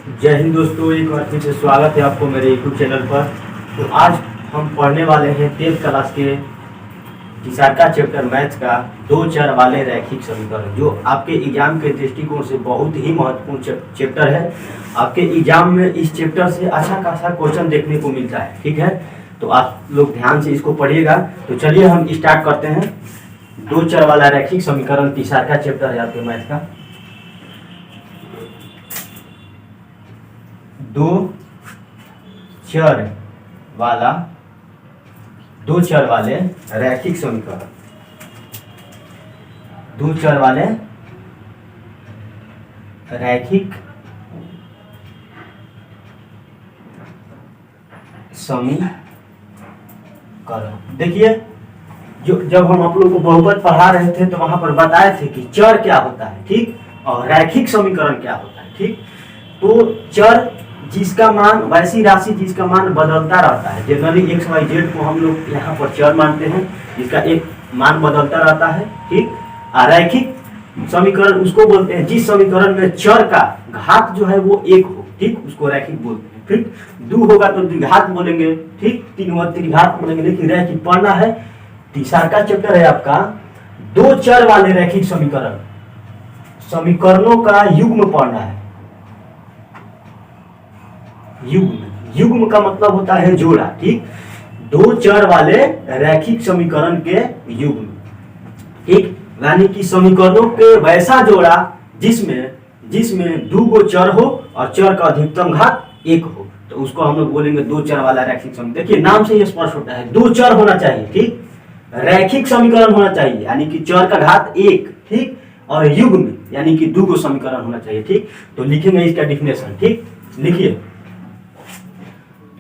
जय हिंद दोस्तों, एक बार फिर से स्वागत है आपको मेरे यूट्यूब चैनल पर। तो आज हम पढ़ने वाले हैं 10th क्लास के तीसरा का चैप्टर मैथ्स का दो चर वाले रैखिक समीकरण, जो आपके एग्जाम के दृष्टिकोण से बहुत ही महत्वपूर्ण चैप्टर है। आपके एग्जाम में इस चैप्टर से अच्छा खासा क्वेश्चन देखने को मिलता है। ठीक है, तो आप लोग ध्यान से इसको पढ़िएगा। तो चलिए हम स्टार्ट करते हैं। दो चर वाला रैखिक समीकरण तीसरा का चैप्टर है आपके मैथ का। दो चर वाले रैखिक समीकरण, दो चर वाले रैखिक समीकरण। देखिए, जब हम आप लोगों को बहुपद पढ़ा रहे थे तो वहां पर बताए थे कि चर क्या होता है, ठीक, और रैखिक समीकरण क्या होता है। ठीक, तो चर जिसका मान, वैसी राशि जिसका मान बदलता रहता है। जनरली एक्स वाई जेड को हम लोग यहाँ पर चर मानते हैं, जिसका एक मान बदलता रहता है। ठीक, रैखिक समीकरण उसको बोलते हैं जिस समीकरण में चर का घात जो है वो एक हो, ठीक, उसको रैखिक बोलते हैं। ठीक, दो होगा तो द्विघात बोलेंगे, ठीक, तीन होगा त्रिघात बोलेंगे। लेकिन रैखिक पढ़ना है, तीसरा का चैप्टर है आपका दो चर वाले रैखिक समीकरण, समीकरणों का युग्म पढ़ना है। युग्म का मतलब होता है जोड़ा। ठीक, दो चर वाले रैखिक समीकरण के युग्म, ठीक, यानी कि समीकरणों के वैसा जोड़ा जिसमें दो गो चर हो और चर का अधिकतम घात एक हो, तो उसको हम लोग बोलेंगे दो चर वाला रैखिक समीकरण। देखिए, नाम से ही स्पष्ट होता है, दो चर होना चाहिए, ठीक, रैखिक समीकरण होना चाहिए, यानी कि चर का घात एक, ठीक, और युग्म यानी कि दो गो समीकरण होना चाहिए। ठीक, तो लिखेंगे इसका डिफिनेशन। ठीक, लिखिए,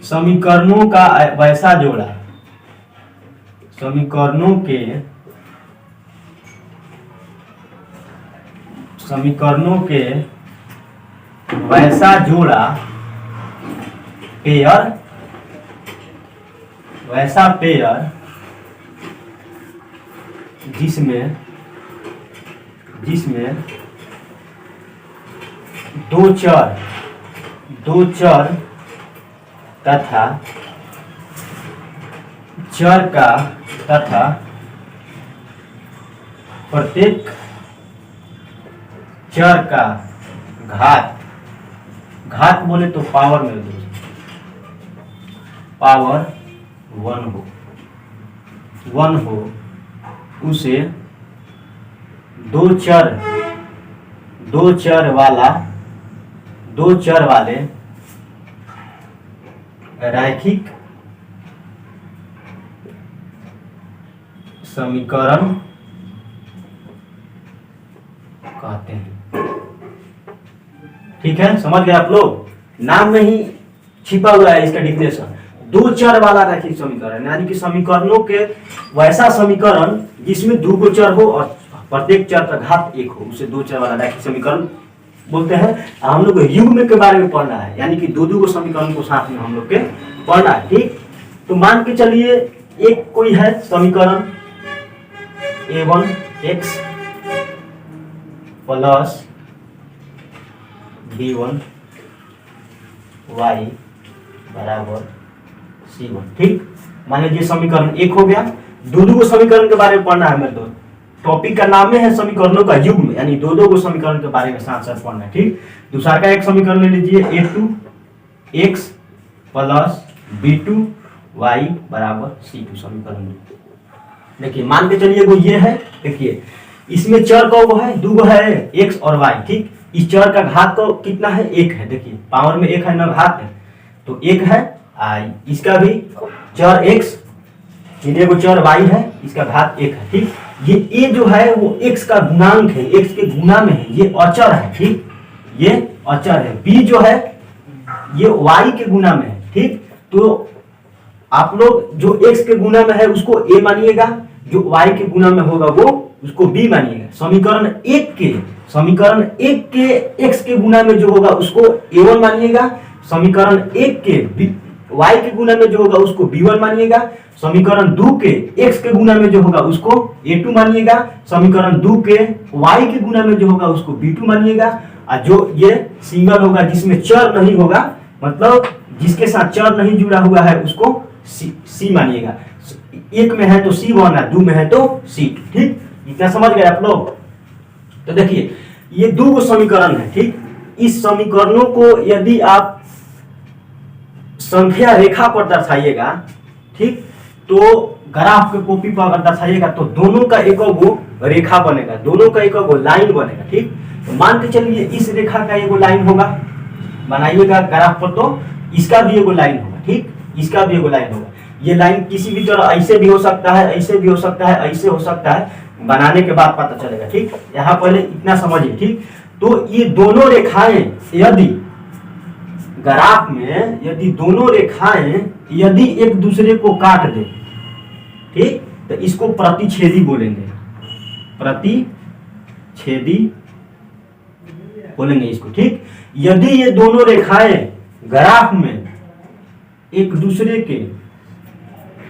समीकरणों का वैसा जोड़ा, समीकरणों के वैसा जोड़ा पेयर, वैसा पेयर जिसमें दो चर तथा चर का तथा प्रत्येक चर का घात बोले तो पावर में पावर वन हो, उसे दो चर वाले रैखिक समीकरण कहते हैं। ठीक है, समझ गए आप लोग? नाम में ही छिपा हुआ है इसका डिफिनेशन। दो चर वाला रैखिक समीकरण यानी कि समीकरणों के वैसा समीकरण जिसमें दो गो चर हो और प्रत्येक चर का घात एक हो, उसे दो चर वाला रैखिक समीकरण बोलते हैं। हम लोग युग्म के बारे में पढ़ना है, यानी कि दो को समीकरण को साथ में हम लोग के पढ़ना है। ठीक, तो मान के चलिए एक कोई है समीकरण a1x प्लस b1y बराबर c1। ठीक, मान लीजिए समीकरण एक हो गया। दो को समीकरण के बारे में पढ़ना है मेरे दोस्त। टॉपिक का नाम है समीकरणों का युग्म, यानी दो को समीकरण के बारे में साथ साथ पढ़ना है। ठीक, दूसरा का एक समीकरण ले लीजिए a2x प्लस b2y बराबर c2 समीकरण। देखिए, मान के चलिए वो ये है। देखिए, इसमें चर का वो है, दो है x और y। ठीक, इस चर का घात तो कितना है, एक है। देखिए, पावर में एक है ना, घात है तो एक है। इसका भी चर x, एगो चर y है, इसका घात एक है। ठीक, ये a जो है वो x का गुणांक है, x के गुना में है, ये अचर है। ठीक, ये अचर है। b जो है ये y के गुना में है। ठीक, तो आप लोग जो x के गुना में है उसको a मानिएगा, जो y के गुना में होगा वो उसको b मानिएगा। समीकरण एक के x के गुना में जो होगा उसको a1 मानिएगा। समीकरण एक के y के गुना में जो होगा उसको b1 मानिएगा। समीकरण 2 के x के गुना में जो होगा उसको a2 मानिएगा। समीकरण 2 के y के गुना में जो होगा उसको b2 मानिएगा। और जो ये सिंगल होगा जिसमें चर नहीं होगा, मतलब जिसके साथ चर नहीं जुड़ा हुआ है उसको सी मानिएगा। एक में है तो C1 है, दो में है तो C2। ठीक, इतना समझ गए आप लोग। तो देखिए ये दो समीकरण है। ठीक, इस समीकरणों को यदि आप संख्या रेखा पर दर्शाइएगा, ठीक, तो ग्राफ के कॉपी पर अगर दर्शाइएगा तो दोनों का एक गो रेखा बनेगा, दोनों का एक गो लाइन बनेगा। ठीक, तो मान के चलिए इस रेखा का एगो लाइन होगा, बनाइएगा ग्राफ पर, तो इसका भी एगो लाइन होगा। ठीक, इसका भी एगो लाइन होगा। ये लाइन किसी भी तरह ऐसे भी हो सकता है, ऐसे भी हो सकता है, ऐसे हो सकता है, बनाने के बाद पता चलेगा। ठीक, यहाँ पहले इतना समझिए। ठीक, तो ये दोनों रेखाएं यदि ग्राफ में यदि दोनों रेखाएं यदि एक दूसरे को काट दे, ठीक, तो इसको प्रतिच्छेदी बोलेंगे, प्रतिच्छेदी बोलेंगे इसको। ठीक, यदि ये दोनों रेखाएं ग्राफ में एक दूसरे के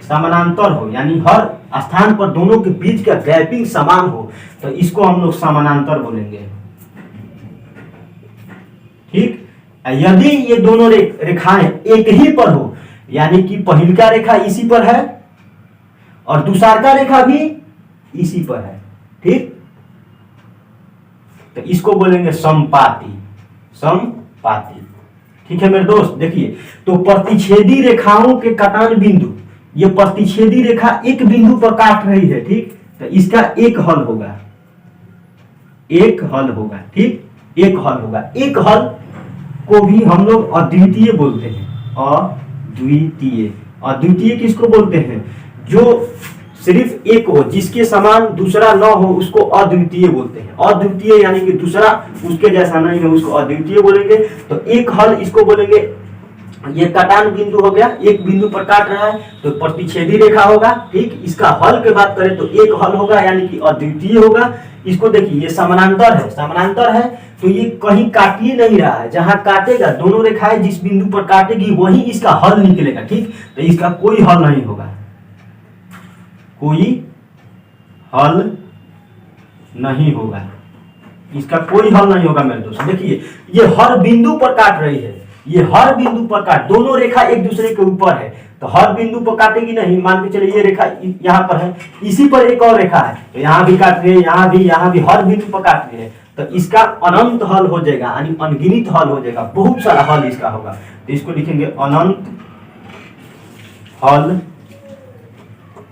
समानांतर हो, यानी हर स्थान पर दोनों के बीच का गैपिंग समान हो, तो इसको हम लोग समानांतर बोलेंगे। ठीक, यदि ये दोनों रेखाएं एक ही पर हो, यानी कि पहली का रेखा इसी पर है और दूसरा का रेखा भी इसी पर है, ठीक, तो इसको बोलेंगे समपाती, समपाती। ठीक है मेरे दोस्त, देखिए तो प्रतिच्छेदी रेखाओं के कटान बिंदु, ये प्रतिच्छेदी रेखा एक बिंदु पर काट रही है, ठीक, तो इसका एक हल होगा, एक हल होगा। ठीक, एक हल होगा। एक हल को भी हम लोग अद्वितीय बोलते हैं, अद्वितीय। अद्वितीय किसको बोलते हैं? जो सिर्फ एक हो, जिसके समान दूसरा न हो, उसको अद्वितीय बोलते हैं। अद्वितीय यानी कि दूसरा उसके जैसा नहीं है, उसको अद्वितीय बोलेंगे। तो एक हल इसको बोलेंगे, ये कटान बिंदु हो गया, एक बिंदु पर काट रहा है तो प्रतिच्छेदी रेखा होगा। ठीक, इसका हल की बात करें तो एक हल होगा, यानी कि अद्वितीय होगा। इसको देखिए ये समानांतर है, समानांतर है तो ये कहीं काट ही नहीं रहा है, जहां काटेगा दोनों रेखाएं जिस बिंदु पर काटेगी वही इसका हल निकलेगा। ठीक, तो इसका कोई हल नहीं होगा, कोई हल नहीं होगा, इसका कोई हल नहीं होगा मेरे दोस्त। देखिए ये हर बिंदु पर काट रही है, ये हर बिंदु पर काट, दोनों रेखा एक दूसरे के ऊपर है तो हर बिंदु पर काटेगी नहीं। मान के चलिए ये रेखा यहाँ पर है, इसी पर एक और रेखा है तो यहाँ भी काट रही है, यहाँ भी हर बिंदु पर काट रही है, तो इसका अनंत हल हो जाएगा, यानी अनगिनत हल हो जाएगा, बहुत सारा हल इसका होगा। तो इसको लिखेंगे अनंत हल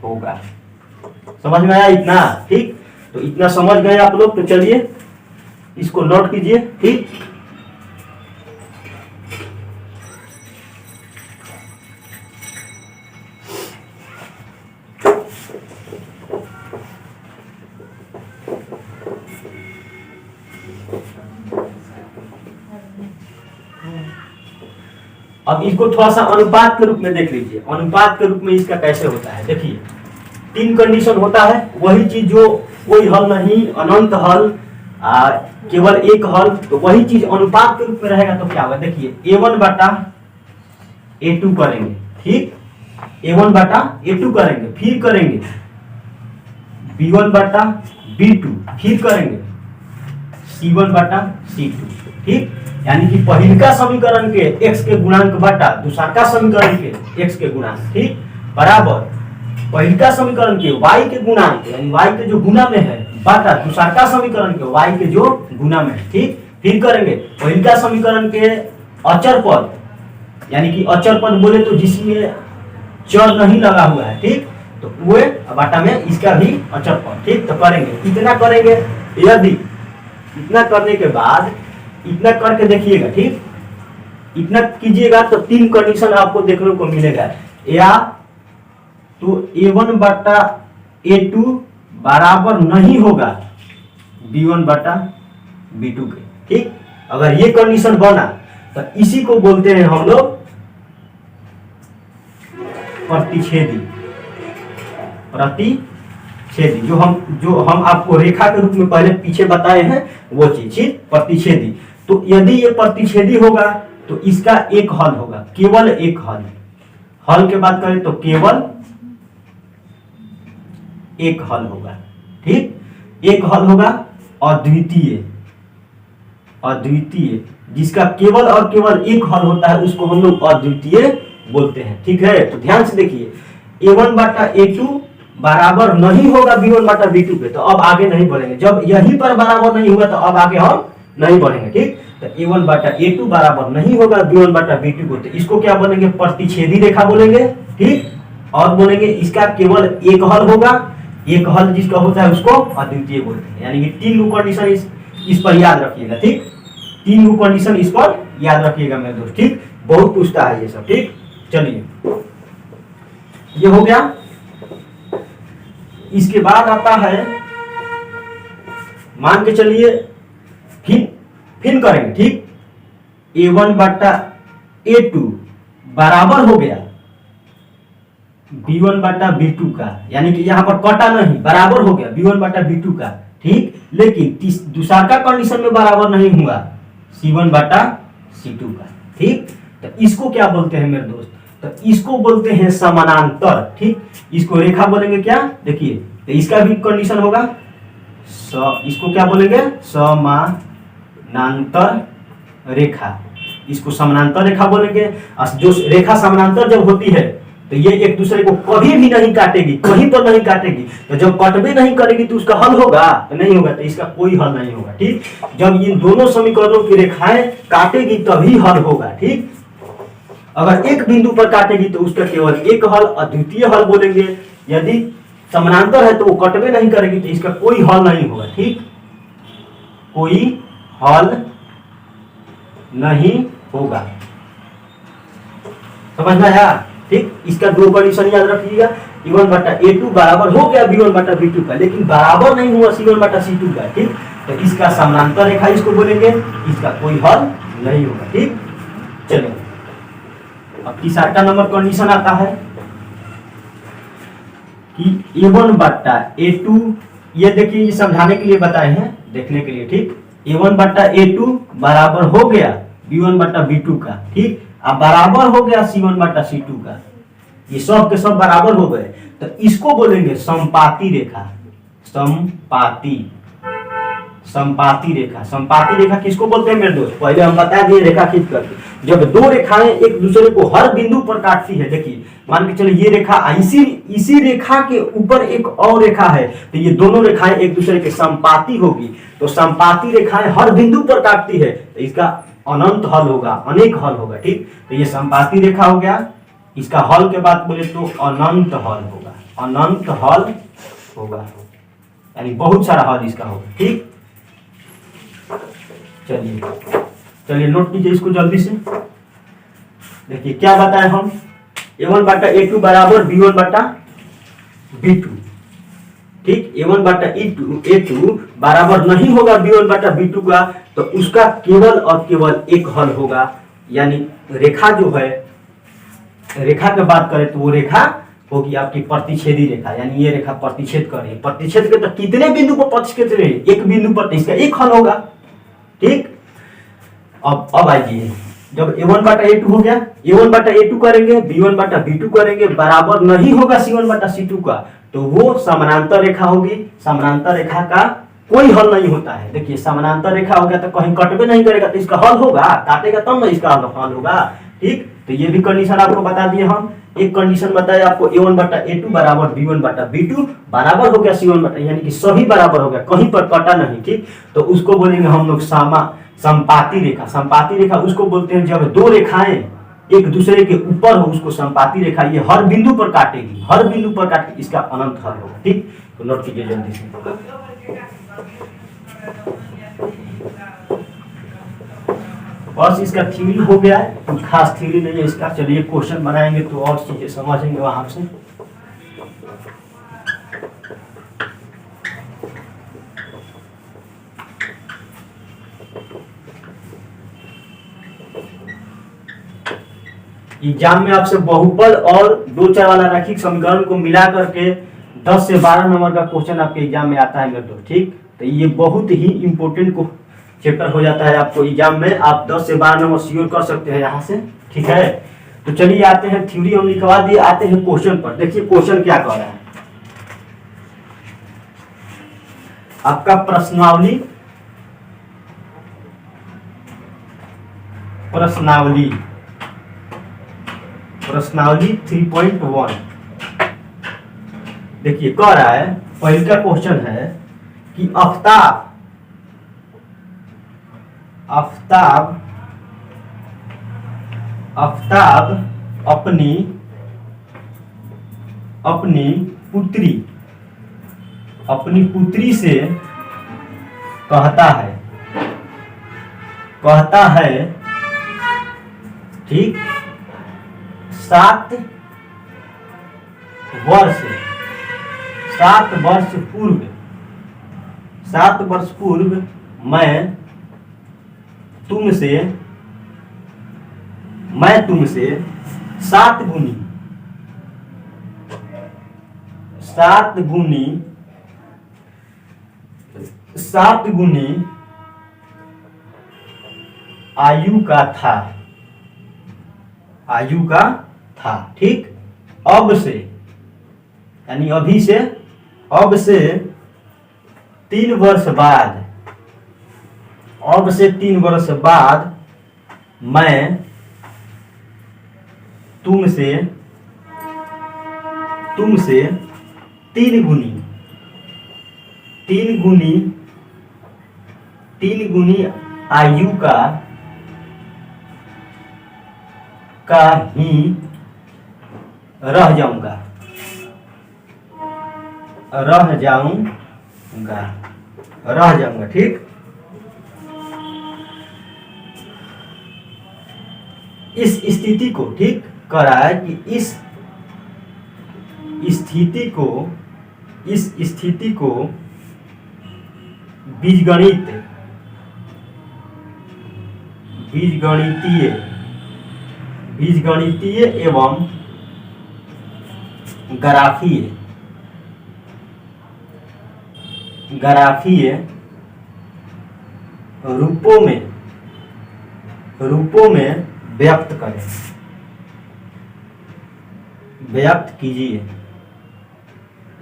होगा। समझ में आया इतना? ठीक, तो इतना समझ गए आप लोग, तो चलिए इसको नोट कीजिए। ठीक, अब इसको थोड़ा सा अनुपात के रूप में देख लीजिए। अनुपात के रूप में इसका कैसे होता है, देखिए तीन कंडीशन होता है, वही चीज जो कोई हल नहीं, अनंत हल, केवल एक हल, तो वही चीज अनुपात के रूप में रहेगा तो क्या होगा? देखिए A1 बटा A2 करेंगे, ठीक, A1 बटा A2 करेंगे, फिर करेंगे B1 बटा B2, फिर करेंगे C1 बटा C2। ठीक, यानी कि पहले का समीकरण के x के गुणांक बटा दूसरा का समीकरण के x के गुणांक, ठीक, बराबर पहले का समीकरण के y के गुणांक, यानी y के जो गुना में है, बटा दूसरा का समीकरण के y के जो गुना में है। ठीक, फिर करेंगे पहले का समीकरण के अचर पद, यानी कि अचर पद बोले तो जिसमें चर नहीं लगा हुआ है, ठीक, तो वो बटा में इसका भी अचर पद। ठीक, तो करेंगे, इतना करेंगे, यदि इतना करने के बाद इतना करके देखिएगा, ठीक, इतना कीजिएगा तो तीन कंडीशन आपको देखने को मिलेगा, या तो A1 बटा A2 बराबर नहीं होगा B1 बटा B2 के। ठीक, अगर ये कंडीशन बना तो इसी को बोलते हैं हम लोग प्रतिच्छेदी। प्रतिच्छेदी जो हम आपको रेखा के रूप में पहले पीछे बताए हैं वो चीज प्रतिच्छेदी। तो यदि ये प्रतिच्छेदी होगा तो इसका एक हल होगा, केवल एक हल। हल के बात करें तो केवल एक हल होगा। ठीक, एक हल होगा अद्वितीय, अद्वितीय, जिसका केवल और केवल एक हल होता है उसको हम लोग अद्वितीय बोलते हैं। ठीक है, तो ध्यान से देखिए, A1 बाटा A2 बराबर नहीं होगा B1 बाटा B2 पे, तो अब आगे नहीं बढ़ेंगे। जब यहीं पर बराबर नहीं हुआ तो अब आगे हम नहीं बढ़ेंगे। ठीक, तो A1 बाटा A2 बराबर नहीं होगा B1 बाटा B2 को, तो इसको क्या बोलेंगे? प्रतिच्छेदी रेखा बोलेंगे। ठीक, और बोलेंगे इसका केवल एक हल होगा, एक हल जिसका होता है उसको अद्वितीय बोलते हैं। यानी कि तीन गो कंडीशन इस पर याद रखिएगा। ठीक, तीन गो कंडीशन इस पर याद रखिएगा मेरे दोस्त। ठीक, बहुत पूछता है ये सब। ठीक, चलिए ये हो गया। इसके बाद आता है, मान के चलिए फिर करेंगे। ठीक, A1 बटा A2 बराबर हो गया B1 बटा B2 का, यानी कि यहां पर कटा नहीं, बराबर हो गया B1 बटा B2 का। ठीक, लेकिन दूसरा का कंडीशन में बराबर नहीं हुआ C1 बटा C2 का। ठीक, तो इसको क्या बोलते हैं मेरे दोस्त? तो इसको बोलते हैं समानांतर। ठीक, इसको रेखा बोलेंगे क्या? देखिए, तो इसका भी कंडीशन होगा इसको क्या बोलेंगे? समानांतर रेखा। इसको समानांतर रेखा बोलेंगे। जो रेखा समानांतर जब होती है तो ये एक दूसरे को कभी भी नहीं काटेगी, कहीं पर नहीं काटेगी। तो जब कटबे नहीं करेगी तो उसका हल होगा? तो नहीं होगा, तो इसका कोई हल नहीं होगा। ठीक, जब इन दोनों समीकरणों की रेखाएं काटेगी तभी हल होगा। ठीक, अगर एक बिंदु पर काटेगी तो उसका केवल एक हल, अद्वितीय हल बोलेंगे। यदि समानांतर है तो वो कटबे नहीं करेगी तो इसका कोई हल नहीं होगा। ठीक, कोई हल नहीं होगा। समझ में आया? ठीक, इसका दो कंडीशन याद रखिएगा। A1 बटा A2 बराबर हो गया B1 बटा B2 का, लेकिन बराबर नहीं हुआ C1 बटा C2 का। ठीक, तो इसका समानांतर रेखा इसको बोलेंगे, इसका कोई हल नहीं होगा। ठीक, चलिए अब तीसरा नंबर कंडीशन आता है कि A1 बटा A2, ये देखिए, ये समझाने के लिए बताए हैं, देखने के लिए। ठीक, A1 बटा A2 बराबर हो गया B1 बटा B2 का। ठीक, अब बराबर हो गया C1 बटा C2 का, ये सब के सब बराबर हो गए, तो इसको बोलेंगे समपाती रेखा। समपाती रेखा। समपाती रेखा किसको बोलते हैं मेरे दोस्त? पहले हम बता दिए रेखा खींच करके। जब दो रेखाएं एक दूसरे को हर बिंदु पर काटती है, देखिए मान के चलो ये रेखा, इसी रेखा के ऊपर एक और रेखा है, तो ये दोनों रेखाएं एक दूसरे के समपाती होगी। तो समपाती रेखाएं हर बिंदु पर काटती है तो इसका अनंत हल होगा, अनेक हल होगा। ठीक, तो ये समपाती रेखा हो गया। इसका हल के बात बोले तो अनंत हल होगा, अनंत हल होगा, यानी बहुत सारा हल इसका होगा। ठीक, चलिए नोट कीजिए इसको जल्दी से। देखिए क्या बताए हम, A1 बटा A2 बराबर B1 बटा B2। ठीक, A1 बटा A2 बराबर नहीं होगा B1 बटा B2 का, तो उसका केवल और केवल एक हल होगा। यानी रेखा जो है, रेखा की बात करें तो वो रेखा होगी आपकी प्रतिच्छेदी रेखा। यानी ये रेखा प्रतिच्छेद कर रही है, प्रतिच्छेद के तो कितने बिंदु पर प्रतिच्छेद रही है? एक बिंदु पर, तो इसका एक हल होगा। ठीक, अब आइए, जब A1 बटा A2 हो गया, A1 बटा A2 करेंगे, B1 बटा B2 करेंगे, बराबर नहीं होगा C1 बटा C2 का, तो वो समानांतर रेखा होगी। समानांतर रेखा का कोई हल नहीं होता है। देखिए समानांतर रेखा हो गया तो कहीं कटबे नहीं करेगा, तो इसका हल होगा, काटेगा तब ना इसका हल होगा। ठीक, तो ये भी कंडीशन आपको बता दिए हम। एक कंडीशन बताया आपको, A1 बटा A2 बराबर B1 बटा B2 बराबर हो गया C1 बटा, यानी कि सभी बराबर हो गया, कहीं पर कटा नहीं। ठीक, तो उसको बोलेंगे हम लोग समपाती रेखा। समपाती रेखा उसको बोलते हैं जब दो रेखाएं एक दूसरे के ऊपर हो, उसको समपाती रेखा। ये हर बिंदु पर काटेगी, हर बिंदु पर काटेगी, इसका अनंत हल होगा। ठीक, तो नोट कीजिए जल्दी से। बस इसका थ्योरी हो गया है, कुछ खास थ्योरी नहीं है इसका। चलिए क्वेश्चन बनाएंगे तो और चीजें समझेंगे वहां से। एग्जाम में आपसे बहुपद और दो चर वाला रैखिक समीकरण को मिला करके 10 से 12 नंबर का क्वेश्चन आपके एग्जाम में आता है मेरे दोस्त। ठीक, तो ये बहुत ही इंपॉर्टेंट को चैप्टर हो जाता है आपको एग्जाम में। आप 10 से 12 नंबर सियोर कर सकते हैं यहाँ से। ठीक है, तो चलिए आते हैं, थ्योरी हम लिखवा दिए, आते हैं क्वेश्चन पर। देखिए क्वेश्चन क्या कह रहा है आपका। प्रश्नावली प्रश्नावली 3.1 देखिए कह रहा है, पहले का क्वेश्चन है कि आफ्ताब अपनी पुत्री से कहता है ठीक 7 वर्ष पूर्व मैं तुमसे 7 गुनी आयु का था ठीक। अब से यानी अभी से 3 वर्ष बाद मैं तुमसे 3 गुनी आयु का ही रह जाऊंगा ठीक। इस स्थिति को ठीक कर रहा है कि इस स्थिति को बीजगणितीय एवं ग्राफीय रूपों में व्यक्त कीजिए।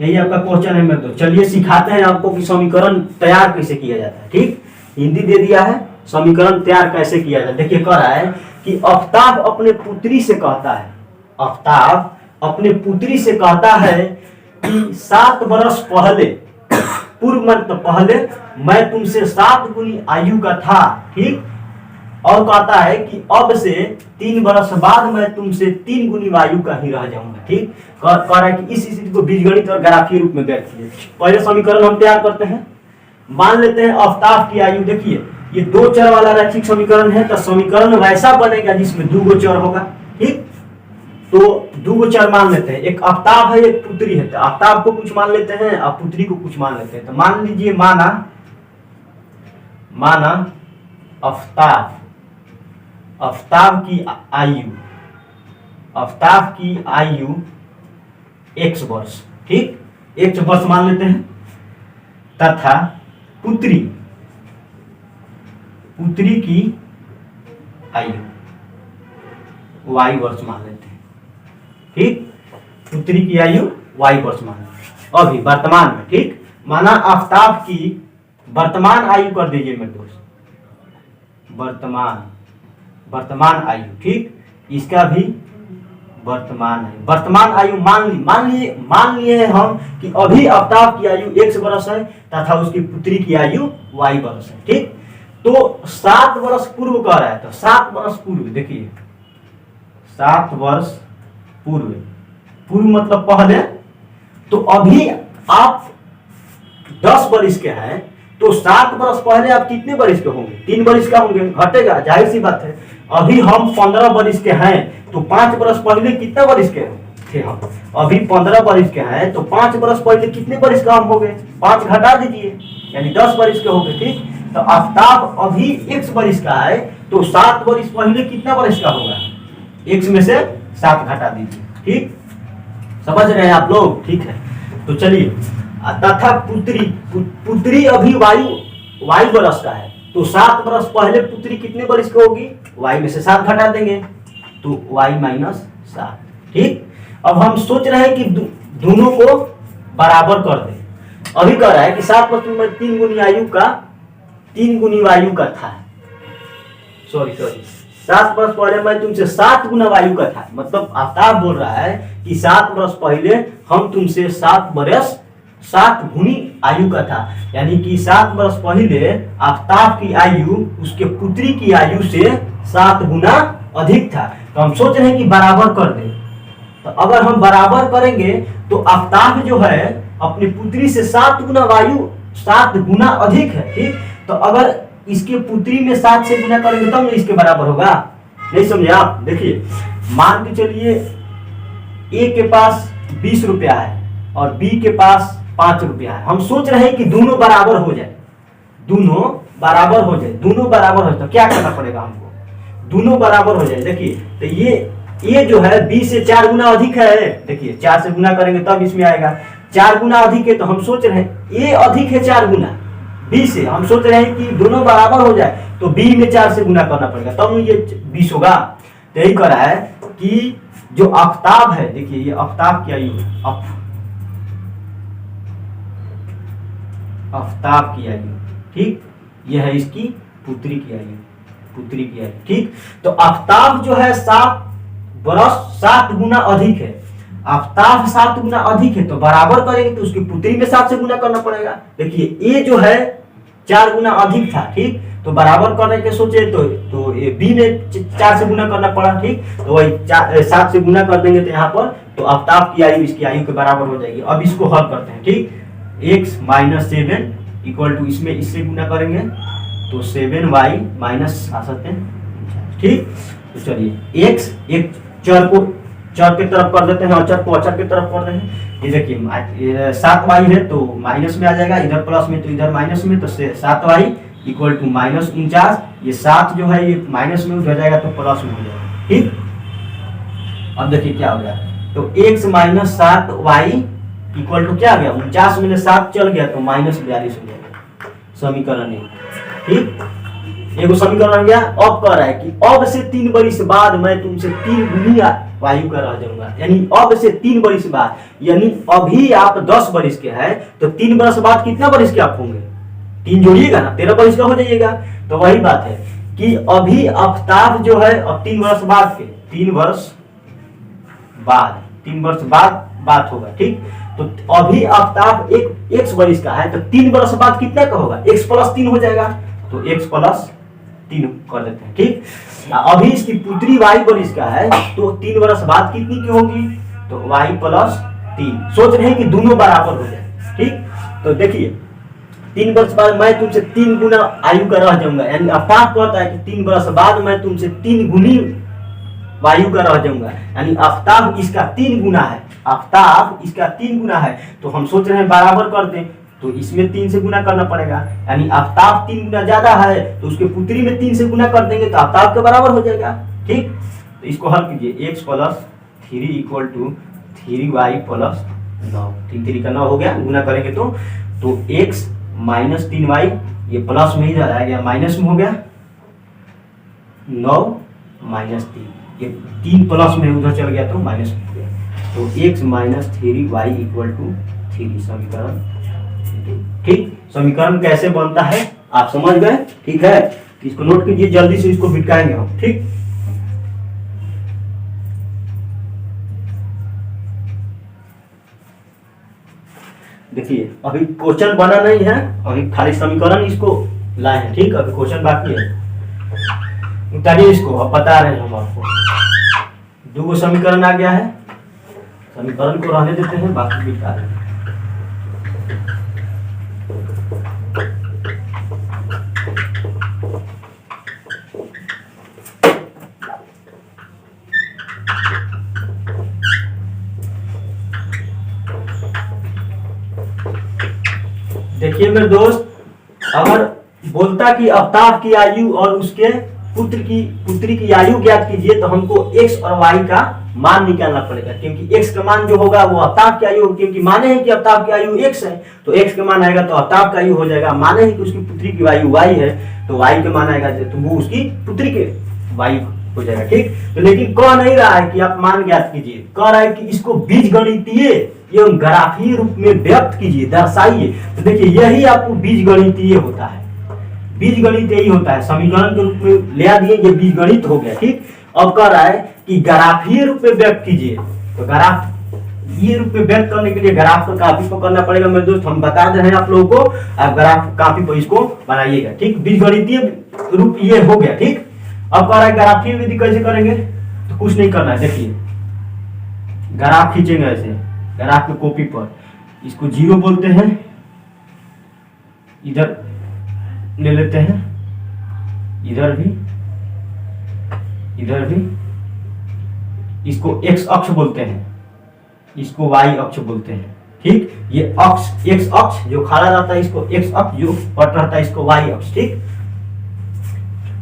यही आपका क्वेश्चन है मेरे दोस्त। चलिए सिखाते हैं आपको कि समीकरण तैयार कैसे किया जाता है ठीक। हिंदी दे दिया है, समीकरण तैयार कैसे किया जाता है। देखिए कह रहा है कि आफ्ताब अपने पुत्री से कहता है कि 7 वर्ष पहले मैं तुमसे 7 गुनी आयु का था ठीक। और कहता है कि अब से 3 वर्ष बाद मैं तुमसे 3 गुनी आयु का ही रह जाऊंगा ठीक। कह रहा है कि इस स्थिति को बीजगणित और ग्राफीय रूप में व्यक्त कीजिए। पहले समीकरण हम तैयार करते हैं। मान लेते हैं आफ्ताब की आयु, देखिए ये 2 चर वाला रैखिक समीकरण है, तो समीकरण वैसा बनेगा जिसमें 2 चर होगा ठीक। तो 2 चर मान लेते हैं, एक आफ्ताब है एक पुत्री है। तो आफ्ताब को कुछ मान लेते हैं और पुत्री को कुछ मान लेते हैं। तो मान लीजिए माना आफ्ताब की आयु x वर्ष ठीक, x वर्ष मान लेते हैं, तथा पुत्री की आयु y वर्ष मान लेते हैं ठीक। पुत्री की आयु y वर्ष मान लेते हैं अभी वर्तमान में ठीक। माना आफ्ताब की वर्तमान आयु कर दीजिए मेरे दोस्त, वर्तमान आयु ठीक। इसका भी वर्तमान आयु मान लिए हैं हम कि अभी आफ्ताब की आयु x वर्ष है तथा उसकी पुत्री की आयु y वर्ष है ठीक। तो 7 वर्ष पूर्व कह रहा है, तो 7 वर्ष पूर्व देखिए 7 वर्ष पूर्व मतलब पहले। तो अभी आप 10 वर्ष के हैं, तो 7 वर्ष पहले आप कितने वर्ष के होंगे? 3 वर्ष का होंगे, घटेगा, जाहिर सी बात है। अभी हम 15 वर्ष के हैं, तो 5 वर्ष पहले कितने वर्ष के थे हम? अभी 15 वर्ष के हैं, तो 5 वर्ष पहले कितने वर्ष का हम हो गए? 5 घटा दीजिए, यानी 10 वर्ष के हो गए ठीक। तो आफ्ताब अभी x वर्ष का है, तो 7 वर्ष पहले कितना वर्ष का होगा? x में से 7 घटा दीजिए ठीक। समझ रहे हैं आप लोग? ठीक है। तो चलिए, तथा पुत्री अभी y वर्ष का है, तो 7 वर्ष पहले पुत्री कितने वर्ष की होगी? y में से 7 घटा देंगे, तो y माइनस 7 ठीक। अब हम सोच रहे हैं कि दोनों को बराबर कर दें। अभी कह रहा है कि 7 वर्ष में 3 गुनी आयु का था, सॉरी 7 बरस पहले मैं तुमसे 7 गुना वायु का था, मतलब आफ्ताब बोल रहा है कि 7 बरस पहले हम तुमसे 7 बरस 7 गुनी आयु का था, यानी कि 7 बरस पहले आफ्ताब की आयु उसके पुत्री की आयु से 7 गुना अधिक था। तो हम सोच रहे हैं कि बराबर कर दें। तो अगर हम बराबर करेंगे तो आफ्ताब जो है अपनी पुत्री से 7 गुना वायु 7 गुना अधिक है, ठीक। तो अगर इसके पुत्री में 7 से गुना करेंगे तब इसके बराबर होगा। नहीं समझे आप? देखिए, मान के चलिए ए के पास 20 रुपया है और बी के पास 5 रुपया है। हम सोच रहे हैं कि दोनों बराबर हो जाए, दोनों बराबर हो जाए, दोनों बराबर हो जाए। तो क्या करना पड़ेगा हमको? दोनों बराबर हो जाए। देखिए, तो ये जो है बी से 4 गुना अधिक है। देखिए, 4 से गुना करेंगे तब इसमें आएगा। 4 गुना अधिक है, तो हम सोच रहे हैं ए अधिक है 4 गुना बी से। हम सोच रहे हैं कि दोनों बराबर हो जाए, तो बी में 4 से गुना करना पड़ेगा तब ये 20 होगा। तो यही करा है कि जो आफ्ताब है, देखिए ये आफ्ताब की आयु है, आफ्ताब की आयु, ठीक। यह है इसकी पुत्री की आयु, पुत्री की आयु, ठीक। तो आफ्ताब जो है 7 बरस 7 गुना अधिक है। आफ्ताब 7 गुना अधिक है, तो बराबर करेंगे तो उसकी पुत्री में 7 से गुना करना पड़ेगा। देखिए ए जो है 4 गुना अधिक था, ठीक। तो बराबर करने के सोचे तो ये बी में 4 से गुना करना पड़ा, ठीक। तो वही 7 से गुना कर देंगे तो यहाँ पर तो आफ्ताब की आयु इसकी आयु के बराबर हो जाएगी। अब इसको हल करते हैं, ठीक। x - 7 इक्वल टू इसमें इससे गुना करेंगे तो 7y माइनस आ सकते हैं, ठीक। तो चलिए x एक चर को चर की तरफ कर देते हैं, अचर को अचर की तरफ कर रहे हैं। ये देखिए 7y है तो माइनस में आ जाएगा, इधर प्लस में तो इधर माइनस में, तो 7y इक्वल टू -49। ये 7 जो है ये माइनस में उठ जाएगा तो प्लस में हो जाएगा, ठीक। अब देखिए क्या हो गया, तो x - 7y इक्वल टू क्या आ गया, 49 में 7 चल गया तो -42 हो जाएगा। समीकरण एक, ठीक। एगो समीकरण आ गया। अब कह रहा है कि अब से 3 बरिस बाद मैं तुमसे 3 गुनी वायु का रह जाऊंगा, यानी अब से 3 बरिस बाद, यानी अभी आप 10 बरिस के हैं तो 3 बरस बाद कितना बरिस के आप होंगे? 3 जोड़िएगा ना, 13 बरिस का हो जाइएगा। तो वही बात है कि अभी आफ्ताब जो है अब 3 वर्ष बाद के 3 वर्ष बाद बात होगा, ठीक। तो अभी आफ्ताब एक x बरिस का है तो 3 बरस बाद कितना का होगा, x + 3 हो जाएगा। तो x + 3 कर देते हैं, ठीक। अभी इसकी पुत्री y बरिस का है तो 3 बरस बाद कितनी की होगी, तो y + 3। सोच रहे हैं कि दोनों बराबर हो जाए, ठीक। तो देखिए 3 वर्ष बाद मैं तुमसे 3 गुना आयु का रह जाऊंगा, यानी आफ्ताब कहता है कि 3 वर्ष बाद मैं तुमसे 3 गुनी वायु का रह जाऊंगा, यानी आफ्ताब इसका 3 गुना है, आफ्ताब इसका 3 गुना है। तो हम सोच रहे हैं बराबर कर दें तो इसमें 3 से गुना करना पड़ेगा, यानी आफ्ताब 3 गुना ज्यादा है तो उसके पुत्री में 3 से गुना कर देंगे तो आफ्ताब के बराबर हो जाएगा, ठीक। तो इसको हल कीजिए, x + 3 इक्वल टू 3y + 9, 3 3 का 9 हो गया, गुना करेंगे तो x - 3y ये प्लस में इधर आ गया माइनस में हो गया, 9 - 3 ये 3 प्लस में उधर चल गया तो माइनस में हो गया। तो x - 3y इक्वल टू 3 समीकरण, ठीक। समीकरण कैसे बनता है आप समझ गए, ठीक है। इसको नोट कीजिए, जल्दी से इसको बिटकाएंगे हम, ठीक। देखिए अभी क्वेश्चन बना नहीं है, अभी खाली समीकरण इसको लाए हैं, ठीक। अभी क्वेश्चन बाकी है, उतारिए इसको। अब बता रहे हैं हम आपको 2 समीकरण आ गया है, समीकरण को रहने देते हैं, बाकी भी बता रहे हैं। देखिए मेरे दोस्त, अगर बोलता कि आफ्ताब की आयु और उसके पुत्री की आयु ज्ञात कीजिए तो हमको x और y का मान निकालना पड़ेगा, क्योंकि x का मान जो होगा वो आफ्ताब की आयु, क्योंकि माने हैं कि आफ्ताब की आयु x है तो x का मान आएगा तो आफ्ताब का आयु हो जाएगा। माने हैं कि उसकी पुत्री की आयु y है तो y का मान आएगा तो वो उसकी पुत्री के y हो जाएगा, ठीक। तो लेकिन कह नहीं रहा है कि आप मान ज्ञात कीजिए, कह रहा है कि इसको बीजगणितीय एवं ग्राफीय रूप में व्यक्त कीजिए, दर्शाइए। तो देखिए यही आपको बीजगणितीय होता है, बीजगणित यही होता है, समीकरण के रूप में ले आ दिए, ये बीजगणित हो गया। ठीक, अब कह रहा है कि ग्राफीय रूप में व्यक्त कीजिए। तो ग्राफ ये रूप में व्यक्त करने के लिए ग्राफ को काफी को करना पड़ेगा मेरे दोस्त, हम बता दे रहे हैं आप लोगों को, आप ग्राफ काफी को इसको बनाइएगा। ठीक, बीजगणितीय रूप ये हो गया। ठीक, अब कह रहा है ग्राफीय विधि कैसे करेंगे, तो कुछ नहीं करना है। देखिए ग्राफ खींचेंगे ऐसे, ग्राफ की कॉपी पर इसको 0 बोलते हैं, इधर ले लेते हैं, इधर भी, इधर भी, इसको x अक्ष बोलते हैं, इसको y अक्ष बोलते हैं। ठीक, ये अक्ष x अक्ष जो खड़ा रहता है इसको x अक्ष, जो पट रहता है इसको y अक्ष। ठीक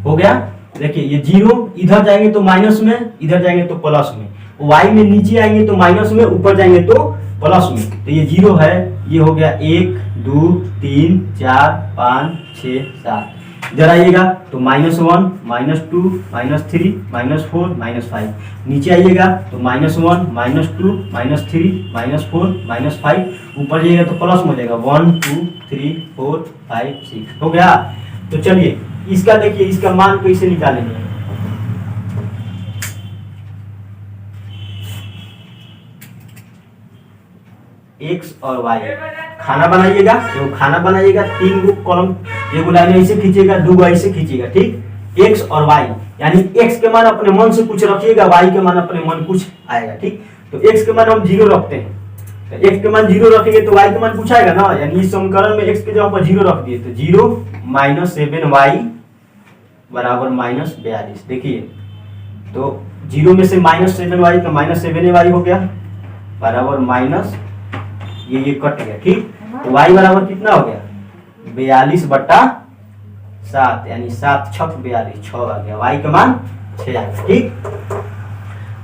हो गया। देखिए ये 0 इधर जाएंगे तो माइनस में, इधर जाएंगे तो प्लस में, y में नीचे आएंगे तो माइनस में, ऊपर जाएंगे तो प्लस में। तो ये 0 है, ये हो गया 1 2 3 4 5 6 7। इधर आइएगा तो -1 -2 -3 -4 -5। नीचे आइएगा तो -1 -2 -3 -4 -5। ऊपर जाइएगा तो प्लस में हो जाएगा 1 2 3 4 5 6। हो गया। तो चलिए इसका देखिए, इसका मान कैसे निकालेंगे। एक्स और वाई खाना बनाइएगा, तो खाना बनाइएगा 3 गो कॉलम, एक लाइन ऐसे खींचिएगा, 2 गो ऐसे खींचिएगा। ठीक, एक्स और वाई, यानी एक्स के मान अपने मन से कुछ रखिएगा, वाई के मान अपने मन कुछ आएगा। ठीक, तो एक्स के मान हम 0 रखते हैं, तो एक्स के मान 0 रखेंगे तो वाई के मान कुछ आएगा ना, यानी इस समीकरण में एक्स के जगह पर 0 रख दिए तो 0 - 7y बराबर -42। देखिए तो 0 में से -7y तो -7y हो गया बराबर माइनस, ये कट गया। ठीक, तो y बराबर कितना हो गया 42/7, यानी 7 छक 42, 6 आ गया, y के मान 6 आ गया। ठीक,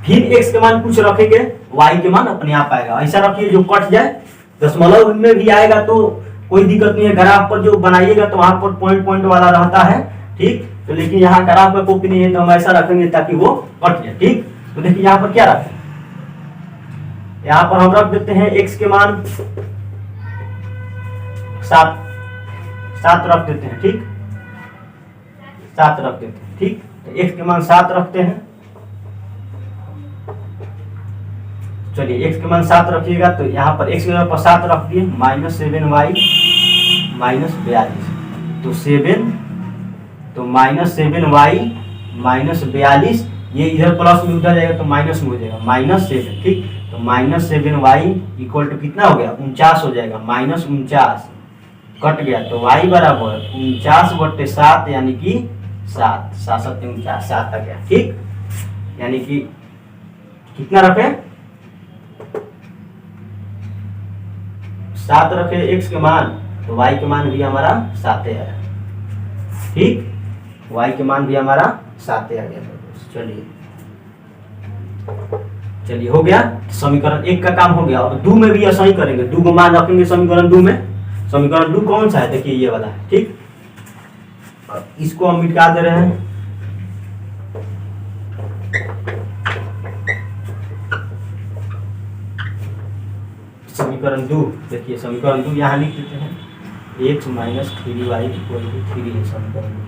फिर x के मान कुछ रखेंगे, y के मान अपने आप आएगा। ऐसा रखिए जो कट जाए, दशमलव में भी आएगा तो कोई दिक्कत नहीं है, ग्राफ पर जो बनाइएगा तो वहां पर पॉइंट पॉइंट वाला रहता है। ठीक, तो लेकिन यहाँ ग्राफ में कॉपी नहीं है तो हम ऐसा रखेंगे ताकि वो कट जाए। ठीक, तो देखिए यहाँ पर क्या रखें, यहाँ पर हम रख देते हैं x के मान 7 रख देते हैं। ठीक, 7 रख देते हैं। ठीक, तो x के मान 7 रखते हैं। चलिए x के मान 7 रखिएगा तो यहाँ पर x के जगह पर 7 रख दिए, -7y -42, तो 7 तो -7y -42, ये इधर प्लस में उधर जाएगा तो माइनस में हो जाएगा -7। ठीक, तो -7y इक्वल टू कितना हो गया 49 हो जाएगा, -49 कट गया तो y बराबर 49/7, यानी कि 7 7 7 49 7 आ गया। ठीक, यानी कि कितना रखे 7 रखे x के मान, तो y के मान भी हमारा 7 है। ठीक, y के मान भी हमारा 7 आ गया। चलिए हो गया, समीकरण 1 का काम हो गया। और 2 में भी ऐसा ही करेंगे, 2 को मान रखेंगे समीकरण 2 में। समीकरण 2 कौन सा है, देखिए ये वाला है। ठीक, इसको हम मिटा दे रहे हैं। समीकरण 2 देखिए, समीकरण 2 यहाँ लिख देते हैं, x - 3y = 3 है समीकरण 2।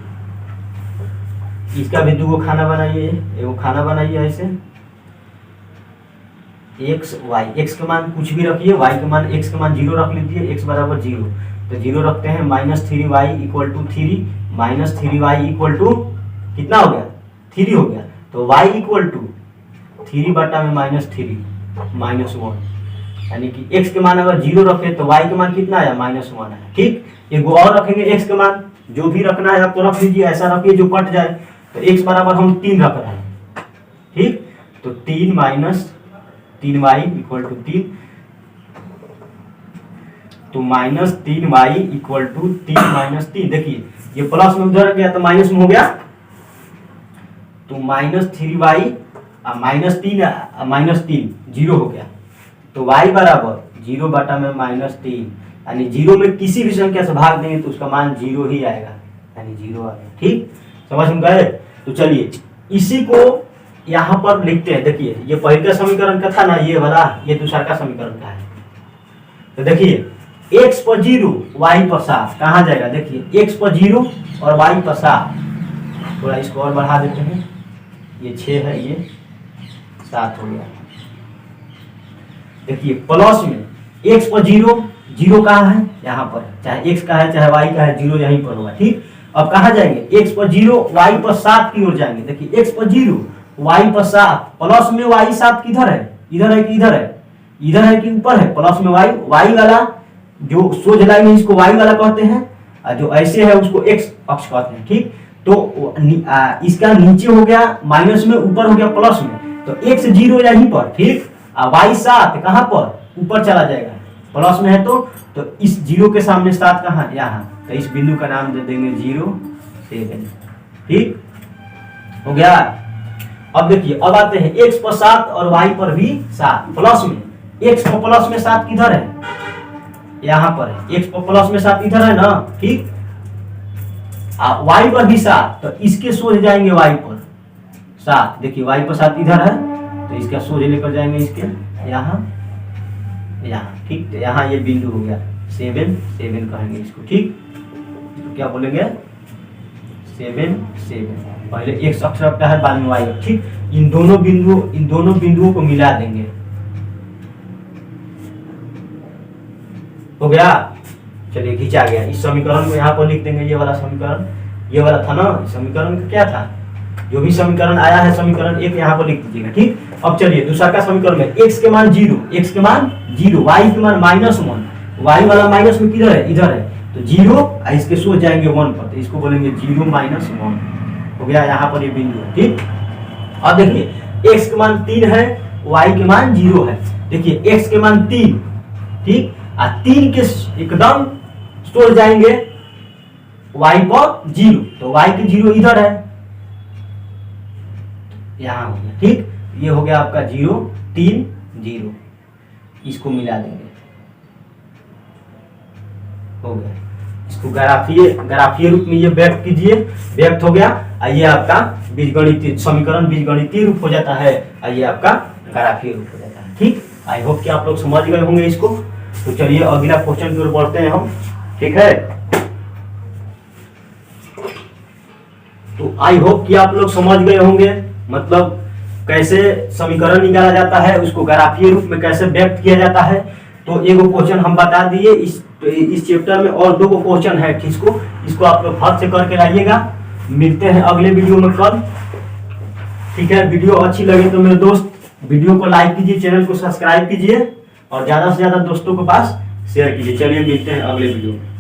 इसका भी 2 खाना बनाइए, एगो खाना बनाइए ऐसे, x y, x के मान कुछ भी रखिए, y के मान x के मान 0 रख लीजिए, x बराबर 0, तो 0 रखते हैं, -3y = 3, -3y = कितना हो गया 3 हो गया, तो y = 3/-3 -1, यानी कि x के मान अगर 0 रखे तो y के मान कितना आया -1 है। ठीक, एगो और रखेंगे x के मान, जो भी रखना है आपको रख लीजिए, ऐसा रखिए जो कट जाए। तो x बराबर हम 3 रख रहे हैं। ठीक, तो 3 - 3y = 3, तो -3y = 3 - 3। देखिए ये प्लस में उधर गया तो माइनस में हो गया, तो -3y -3 0 हो गया, तो y बराबर 0/-3, यानी 0 में किसी भी संख्या से भाग देंगे तो उसका मान 0 ही आएगा, यानी 0 आ गया। ठीक, समझ में गए। तो चलिए इसी को यहाँ पर लिखते हैं। देखिए ये पहले का समीकरण का था ना, ये वाला, ये दूसरा का समीकरण का है। तो देखिए x पर 0 y पर 7 कहाँ जाएगा? देखिए x पर 0 और y पर 7, थोड़ा इसको और बढ़ा देते हैं, ये 6 है, ये 7 हो गया। देखिए प्लस में x पर 0, 0 कहाँ है? यहाँ पर, चाहे x का है चाहे y का है, 0 यहीं पर होगा। ठीक, अब कहाँ जाएंगे? x पर 0 y पर 7 की ओर जाएंगे। देखिए x पर 0 y पर 7, प्लस में y 7 किधर है? इधर है कि इधर है? इधर है कि ऊपर है? प्लस में y वाला जो सोझ लाइन है इसको y वाला कहते हैं, और जो ऐसे है उसको x अक्ष कहते हैं। ठीक, तो इसका नीचे हो गया माइनस में, ऊपर हो गया प्लस में, तो x 0 यहीं पर। ठीक, y 7 कहाँ पर? ऊपर चला जाएगा, प्लस में है तो इस 0 के सामने 7 कहाँ? यहाँ, तो इस बिंदु का नाम दे देंगे 0, 7। ठीक हो गया। अब देखिए, अब आते हैं x पर 7 और y पर भी 7, प्लस में x पर प्लस में 7 किधर है? यहाँ पर है, x पर प्लस में 7 इधर है ना। ठीक, y पर भी 7, तो इसके सोच जाएंगे y पर 7। देखिए y पर 7 इधर है, तो इसका सोच लेकर जाएंगे इसके यहाँ, यहाँ। ठीक, तो यहाँ ये बिंदु हो गया 7, 7 कहेंगे इसको। ठीक, तो क्या बोलेंगे? 7, 7। पहले x अक्ष रखता है, बाद में y। ठीक, इन दोनों बिंदुओं को मिला देंगे, हो गया। चलिए खींचा गया। इस समीकरण को यहाँ पर लिख देंगे, ये वाला समीकरण, ये वाला था ना समीकरण का, क्या था? जो भी समीकरण आया है समीकरण 1 यहाँ पर लिख दीजिएगा। ठीक, अब चलिए दूसरा का समीकरण में x के मान 0, x के मान 0, y के मान -1, y वाला माइनस में किधर है? इधर है, तो 0, इसके सोच जाएंगे 1 पर, तो इसको बोलेंगे 0 - 1। हो गया, यहाँ पर ये बिंदु है। ठीक, अब देखिए x के मान 3 है, y के मान 0 है। देखिए x के मान 3, ठीक, 3 के एकदम सोच जाएंगे y पर 0, तो y के 0 इधर है, यहाँ हो गया। ठीक, ये हो गया आपका 0, 3, 0, इसको मिला देंगे, हो गया। इसको ग्राफीय रूप में ये व्यक्त कीजिए, व्यक्त हो गया। ये आपका बीजगणितीय समीकरण बीजगणितीय रूप हो जाता है, ये आपका ग्राफीय रूप हो जाता है। ठीक, आई होप कि आप लोग समझ गए होंगे इसको। तो चलिए अगला क्वेश्चन की ओर बढ़ते हैं हम। ठीक है, तो आई होप कि आप लोग समझ गए होंगे, मतलब कैसे समीकरण निकाला जाता है, उसको ग्राफीय रूप में कैसे व्यक्त किया जाता है। तो एगो क्वेश्चन हम बता दिए, इस चैप्टर में और 2 क्वेश्चन है, इसको आप लोग फर्क से करके लाइएगा। मिलते हैं अगले वीडियो में कल। ठीक है, वीडियो अच्छी लगे तो मेरे दोस्त वीडियो को लाइक कीजिए, चैनल को सब्सक्राइब कीजिए और ज्यादा से ज्यादा दोस्तों के पास शेयर कीजिए। चलिए मिलते हैं अगले वीडियो में।